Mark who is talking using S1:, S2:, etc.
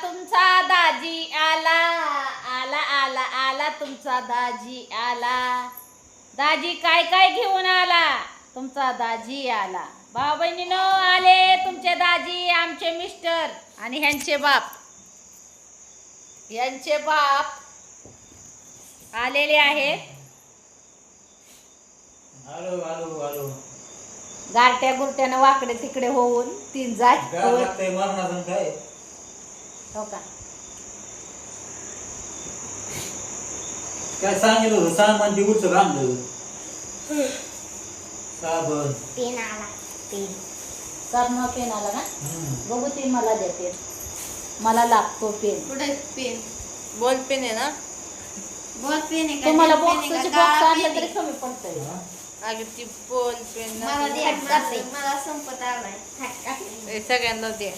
S1: तुमचा दाजी आला आला आला आला तुमचा दाजी आला. दाजी काय काय घेऊन आला? तुमचा दाजी आला. भाऊ बहिणीनो आले तुमचे दाजी, आमचे मिस्टर आणि ह्यांचे बाप. यांचे बाप आलेले आहेत.
S2: आलो आलो आलो.
S1: गारट्या गुरट्यानं वाकडे तिकडे होऊन तीन जाय
S2: काय लागतंय मरणाचं काय?
S1: हो का?
S2: काय सांगितलं होतं सामान ते उचल आणलं. साबण
S1: पेन आला. पेन साबण पेन आला ना. बघू ते मला द्या पेन. मला लागतो पेन.
S3: कुठे पेन?
S4: बॉल पेन आहे ना.
S3: बॉल पेन आहे का?
S1: तुम्हाला
S3: पेन आहे
S1: बॉक्सची
S3: का?
S1: बॉक्स
S3: का
S1: आणलं
S3: पेन
S1: तरी
S3: आहे?
S1: कमी पडतंय.
S4: अगं ती बॉल पेन
S3: मला
S4: ना.
S3: द्या, मला संपत आलाय.
S4: सगळ्यांना दे.